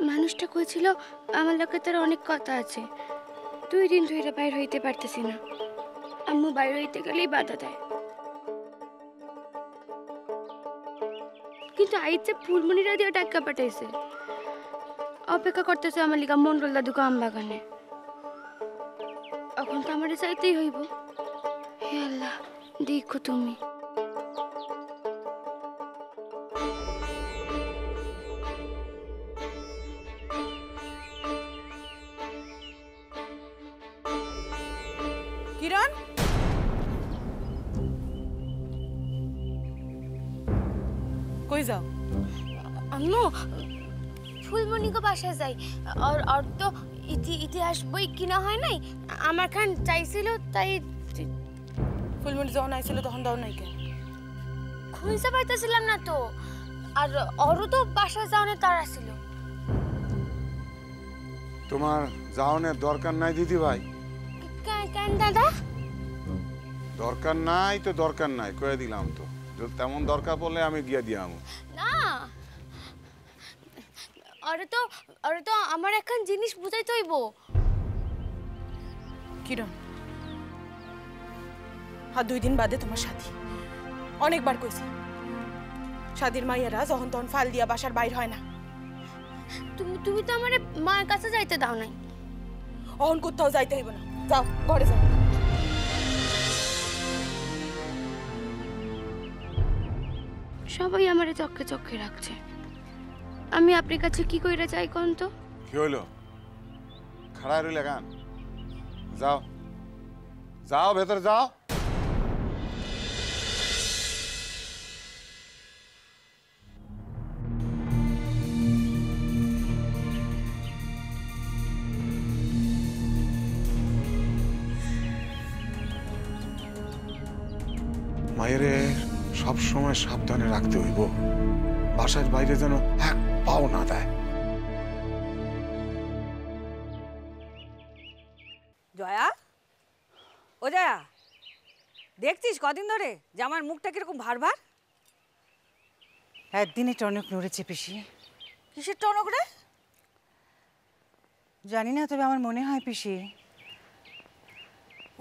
মানুষটা কইছিল আমার লোকে তার অনেক কথা আছে। 2 দিন ধরে বাইর হইতে পারতেছি না। আম্মু বাইর হইতে গেলেই বাধা দেয়। কিন্তু আইছে ফুলমনিরা দিয়ে টাকা পাঠাইছে। অপেক্ষা করতেছে আমার লিগা মন্ডল দাদু আম বাগানে। এখন তো আমারে চাইতেই হইব। হে আল্লাহ, দেখো তুমি। কিরণ, কই যাও? আম্মু, ফুলমনিকে বাসায় যাই। আর তো ইতিহাস বই কিনা হয় নাই। আমার খান চাইছিল তাই। ফুলমণি যখন আইছিল তখন দাও নাই কেন? খুঁজে পাইতেছিলাম না তো। আর ওরও তো বাসায় যাওয়ার তাড়া ছিল। তোমার যাওয়ানোর দরকার নাই দিদি ভাই। কেন দাদা? দরকার নাই তো দরকার নাই, কয়ে দিলাম তো। যদি তেমন দরকার পড়লে আমি গিয়া দিয়াম। না, আরে তো আমার এখন জিনিস বুঝাইতে হইব। কিরণ, আর 2 দিন বাদে তোমার শাদী। অনেকবার কইছি শাদীর মাইয়ারা যখন তখন ফাল দিয়া বাসার বাইর হয় না। তুমি তো আমার মার কাছে যাইতে দাও নাই। অহন কোথাও যাইতে হইব না, যাও ঘরে যাও। সবাই আমারে চক্ষে চক্ষে রাখছে। আমি আপনার কাছে কি কইরা চাই কোন তো? কি হইল? খাড়া রইলে গান? যাও যাও, ভেতরে যাও। মায়েরে সব সময় সাবধানে রাখতে হইব, বাসার বাইরে যেন এক পাও না দেয়। জয়া, ও জয়া, দেখছিস কদিন ধরে জামার মুখটা কিরকম ভার ভার? একদিনে টনক নড়েছে পিসি। কিসের টনক রে? জানি না, তবে আমার মনে হয় পিসি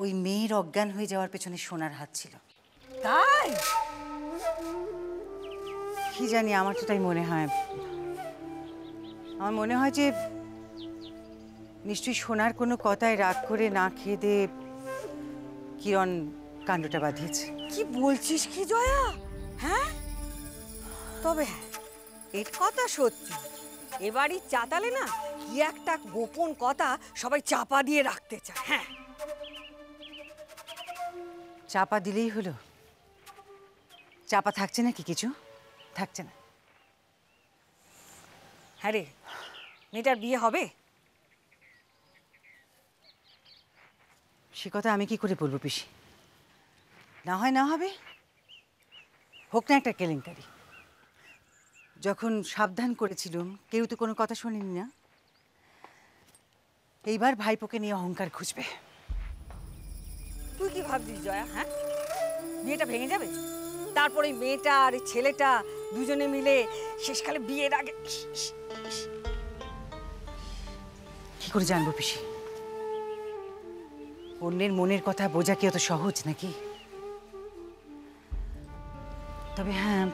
ওই মেয়ের অজ্ঞান হয়ে যাওয়ার পেছনে সোনার হাত ছিল। তাই? কি জানি, আমার তো তাই মনে হয়। আমার মনে হয় যে নিশ্চয়ই সোনার কোনো কথায় রাগ করে না খেয়ে দে কিরণ কাণ্ডটা বাঁধিয়েছে। কি বলছিস কি জয়া? হ্যাঁ, তবে এর কথা সত্যি। এবারই চাতালে না কি একটা গোপন কথা সবাই চাপা দিয়ে রাখতে চায়। হ্যাঁ, চাপা দিলেই হলো? চাপা থাকছে না কি? কিছু থাকছে না। হ্যাঁ রে, মেয়েটার বিয়ে হবে? সে কথা আমি কি করে বলবো পিসি? না হয় না হবে, হোক না একটা কেলেঙ্কারি। যখন সাবধান করেছিলুম কেউ তো কোনো কথা শোনেনি না। এইবার ভাইপোকে নিয়ে অহংকার খুঁজবে। তুই কি ভাবছিস জয়া? হ্যাঁ, বিয়েটা ভেঙে যাবে? তারপরে মেয়েটা আর ছেলেটা দুজনে মিলে শেষকালে বিয়ের আগে। কি করে জানবো পিসি? অন্যের মনের কথা বোঝা কি অত সহজ নাকি? তবে হ্যাঁ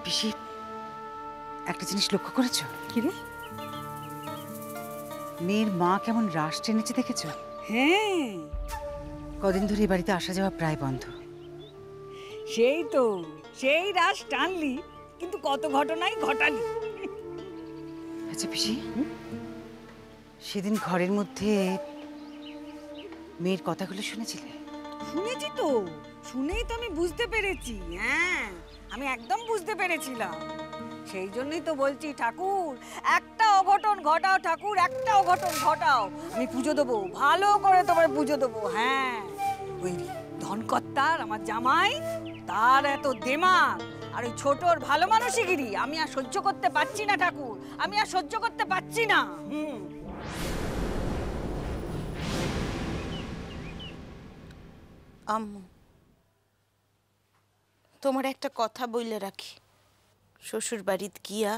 পিসি, একটা জিনিস লক্ষ্য করেছো? কি রে? মেয়ের মা কেমন রাশ টেনেছে দেখেছো? হ্যাঁ, কদিন ধরে এই বাড়িতে আসা যাওয়া প্রায় বন্ধ। সেই তো, সেই রাস টানলি, কিন্তু কত ঘটনাই ঘটালি। আচ্ছা পিসি, সেদিন ঘরের মধ্যে মেয়ের কথাগুলো শুনেছিলে? শুনেছি তো, শুনেই তো আমি বুঝতে পেরেছি। হ্যাঁ, আমি একদম বুঝতে পেরেছিলাম। সেই জন্যই তো বলছি, ঠাকুর একটা অঘটন ঘটাও, ঠাকুর একটা অঘটন ঘটাও, আমি পুজো দেবো, ভালো করে তোমার পুজো দেবো। হ্যাঁ, ওই ধনকর্তার আমার জামাই, তার এত দেমাগ, আর ওই ছোটর ভালো মানসিকগিরি আমি আর সহ্য করতে পারছি না ঠাকুর, আমি আর সহ্য করতে পারছি না। হুম, আম্মু, তোমার একটা কথা বইলে রাখি। শ্বশুর বাড়িত গিয়া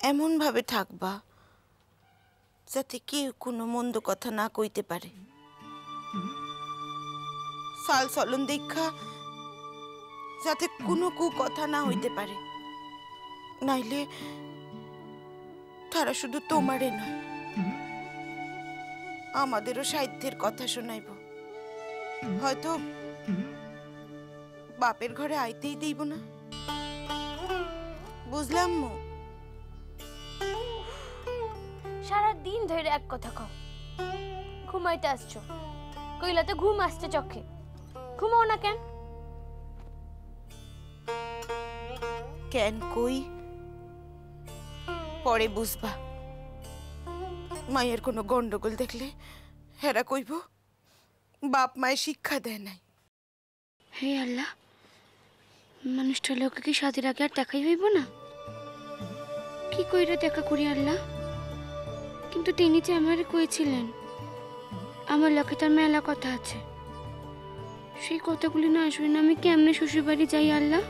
এমন ভাবে থাকবা যাতে কেউ কোনো মন্দ কথা না কইতে পারে। সাল চলন দেখা যাতে কোনো কু কথা না হইতে পারে, নাইলে তারা শুধু তোমারে নয় আমাদেরও সাহিত্যের কথা শোনাইব। হয়তো বাপের ঘরে আইতেই দেব না। বুঝলাম মো? সারা দিন ধরে এক কথা কও, ঘুমাইতে আসছো, কইলা তো ঘুম আসছে চোখে, ঘুমাও না কেন? কেন কই পরে বুঝবা। মায়ের কোনো গন্ডগোল দেখলে হেরা কইব বাপ মায়ের শিক্ষা দেয় নাই। হে আল্লাহ, মানুষটা লোকে কি সাথীর আগে আর দেখাই হইব না? কি কইরা দেখা করি আল্লাহ? কিন্তু তিনি যে আমার কইছিলেন আমার লোকে তার মেলা কথা আছে, সেই কথাগুলি না শুনে না আমি কেমনে শ্বশুর বাড়ি যাই আল্লাহ?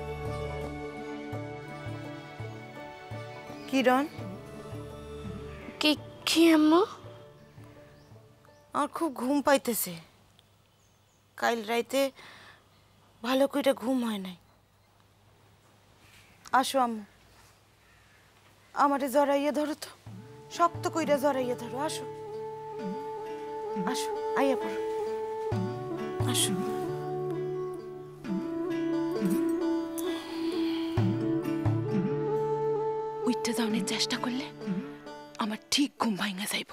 কিরণ, কি আম্মু? আমার খুব ঘুম পাইতেছে। কাল রাইতে ভালো কইরা ঘুম হয় নাই। আসো আম্মু, আমারে জড়াইয়া ধরো তো, শক্ত কইরা জড়াইয়া ধরো। আসো আসো, আইয়া পড়ো, আসো। উইঠা যাওয়ার চেষ্টা করলে আমার ঠিক ঘুম ভাঙা যাইব।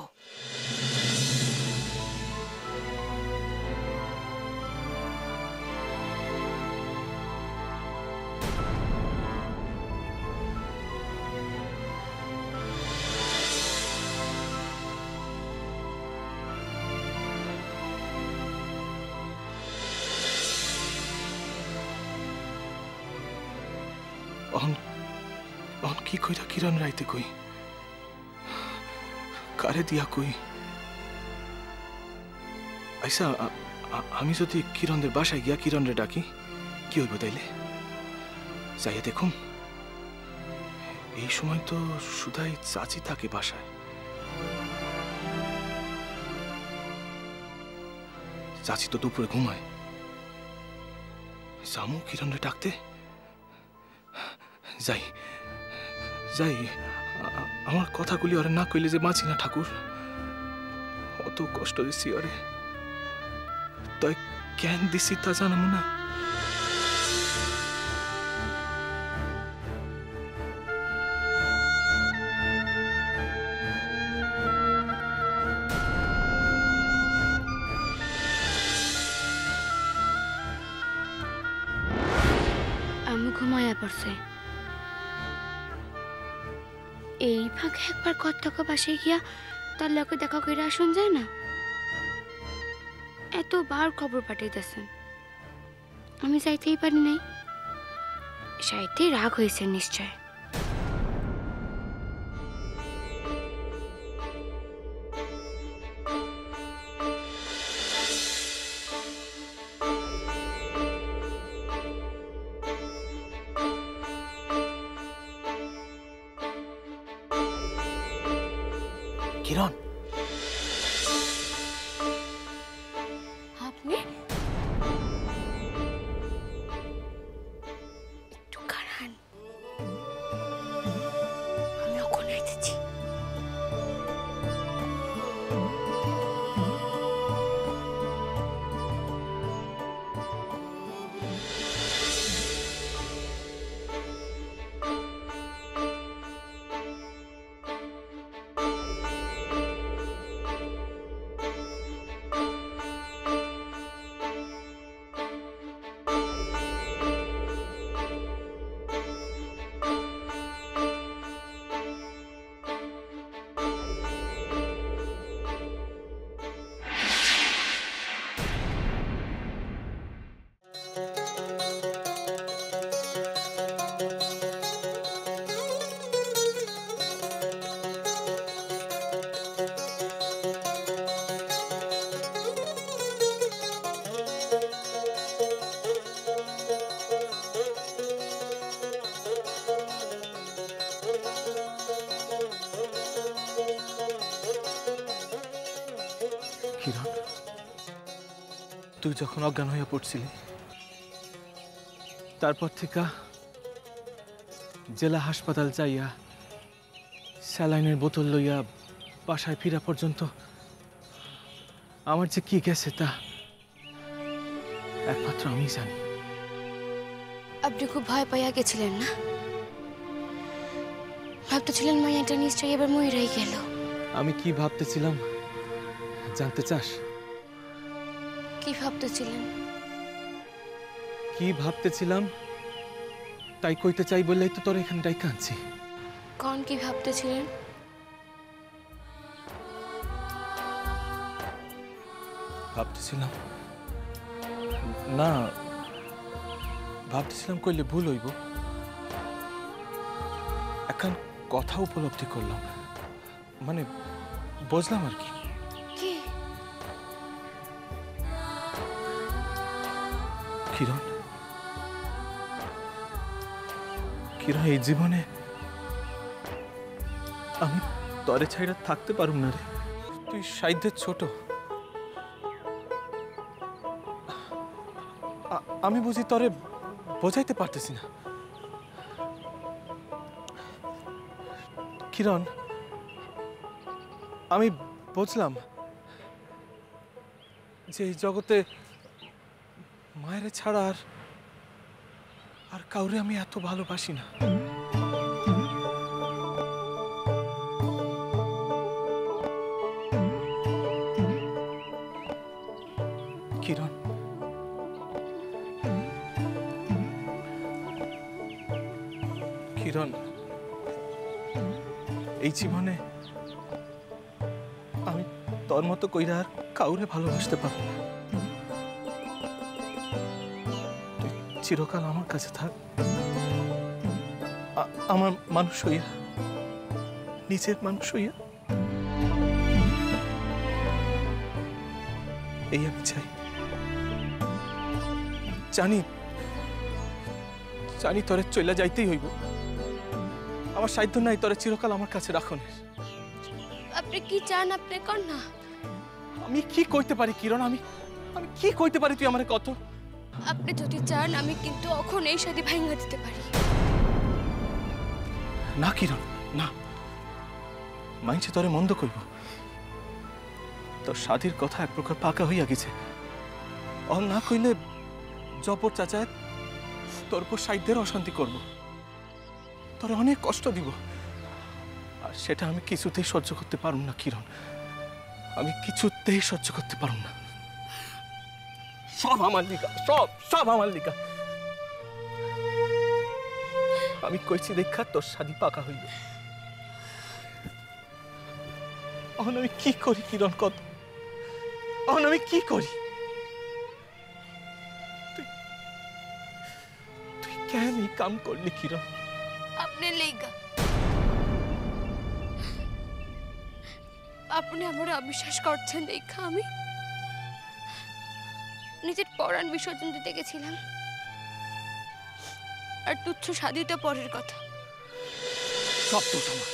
অন কি কইরা কিরণ রাইতে কই, কারে দিয়া কই? আইসা আমি যদি কিরণদের বাসায় গিয়া কিরণরে ডাকি কি হইব তাইলে? যাইয়া দেখুন এই সময় তো শুধাই চাচি থাকে বাসায়। চাচি তো দুপুরে ঘুমায়। জামু কিরণরে ডাকতে? যাই যাই, আমার কথাগুলি ওরে না কইলে যে বাঁচি না ঠাকুর। অত কষ্ট দিছি ওরে, তাই কেন দিছি তা জানামো না। আমি ঘুমাইয়া পড়ছে, এই ফাঁকে একবার কত্তকা বাসায় গিয়া তার লোকে দেখা কইরা আসুন যায় না? এতবার খবর পাঠাইতেছেন, আমি যাইতেই পারি নাই। সাইতে রাগ হয়েছে নিশ্চয়। কিরণ, আপনি একটু খারান, আমি ওখানে আইতেছি। তুই যখন অজ্ঞান হইয়া পড়ছিলি, তারপর থেকে জেলা হাসপাতাল যাইয়া স্যালাইনের বোতল লইয়া বাসায় ফিরা পর্যন্ত আমার যে কি গেছে তা একমাত্র আমি জানি। আপনি খুব ভয় পাইয়া গেছিলেন না? ভাবতেছিলেন মাইয়াটা নিশ্চয়ই এবার ময়ূরাই গেল। আমি কি ভাবতেছিলাম জানতে চাস? কি ভাবতেছিলেন? কি ভাবতেছিলাম তাই কইতে চাই বললেই তো তোর এখানটাই কাঁদছি। কোন কি ভাবতেছিলেন? ভাবতেছিলাম না, ভাবতেছিলাম কইলে ভুল হইব। এখন কথা উপলব্ধি করলাম, মানে বুঝলাম আর কি। কি? কিরণ, কিরণ, এই জীবনে আমি তরে ছাইড়া থাকতে পারুম না রে। তুই সাইধ্যের ছোট, আমি বুঝি তরে বোঝাইতে পারতেছি না। কিরণ, আমি বুঝলাম যে এই জগতে মায়ের ছাড়া আর কাউরে আমি এত ভালোবাসি না। কিরণ, কিরণ, এই জীবনে আমি তোর মতো কইরা আর কাউরে ভালোবাসতে পারবো না। তুই চিরকাল আমার কাছে থাক, আমার মানুষ হইয়া, নিজের মানুষ হইয়া। এই আমি চাই। জানি জানি তোরে চলে যাইতেই হইব, আমার সাধ্য নাই তোরে চিরকাল আমার কাছে রাখনের। আপনি কি চান? আপনি কর না। আমি কি কইতে পারি কিরণ? আমি আমি কি কইতে পারি? তুই আমারে কত। আপনি যদি চান আমি কিন্তু এখন এই শাদী ভাঙা দিতে পারি। না কিরণ, না, মাইছে তোরে মন্দ কইব। তোর শাদীর কথা এক প্রকার পাকা হইয়া গেছে। অল না কইলে জপর চাচায় তোর উপর সাইডদের অশান্তি করব, তোরে অনেক কষ্ট দিব, আর সেটা আমি কিছুতেই সহ্য করতে পারুম না কিরণ। আমি কিছুতেই সহ্য করতে পারুম না। সব আমার লিগা, সব সব আমার লিগা। আমি কইছি দেখা তোর শাদী পাকা হইল। এখন আমি কি করি কিরণ? কত এখন আমি কি করি? তুই কেন এই কাম করলি কিরণ? আপনি লেগা আপনি আমার অবিশ্বাস করছেন দেখা আমি নিজের পরাণ বিসর্জন দিতে গেছিলাম, আর তুচ্ছ সাধিত পরের কথা। সব দোষ আমার,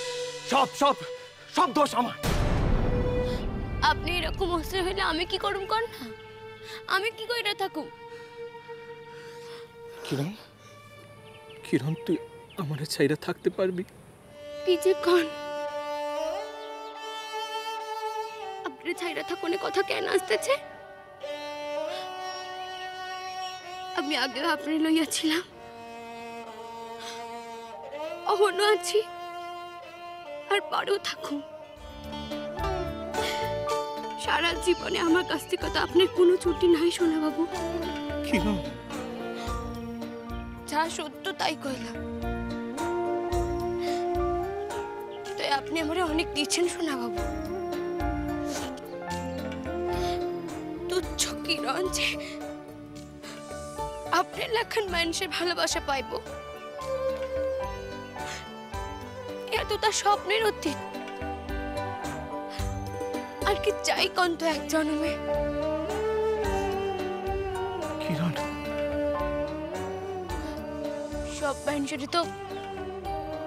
সব সব সব দোষ আমার। আপনি এরকম অস্থির হইলে আমি কি করুম কর না? আমি কি কইরা থাকুম? কিরণ, কিরণ, তুই আমারে ছাইরা থাকতে পারবি? কি যে কন? আপনি ছাইরা থাকুনে কথা কেন আসতেছে? আমি আগে আপনি লইয়াছিলাম, অহনো আছি, আর পরেও থাকুন। সারা জীবনে আমার কাছ থেকে তো আপনার কোনো ছুটি নাই সোনা বাবু। কিরণ, যা সত্য তাই কইলাম। তাই আপনি আমারে অনেক দিচ্ছেন সোনা বাবু। তুচ্ছ কিরণ যে আপনার লেখান মানুষের ভালোবাসা পাইব, এত তার স্বপ্নের অতীত। আর কি চাই কোন তো এক জন্মে? কিরণ, সব মানুষের তো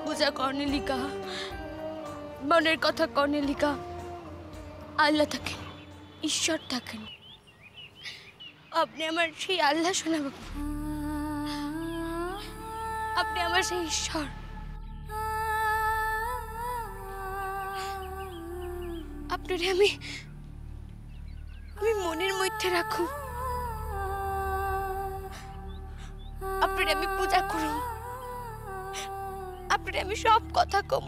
পূজা কর্নেলিকা, মনের কথা কর্নেলিকা, আল্লাহ থাকেন, ঈশ্বর থাকেন। আপনি আমার সেই আল্লাহ সোনা বাবু, আপনি আমার সেই ঈশ্বর। আপনারে আমি মনের মধ্যে রাখুন, আপনারে আমি পূজা করুন, আপনারে আমি সব কথা কম।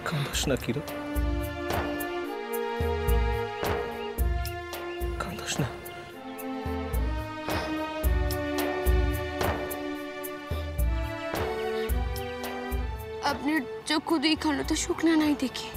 কাঁদস না কিরণ, কাঁদস না। আপনার চক্ষু দুইখানো তো শুকনা নাই দেখি।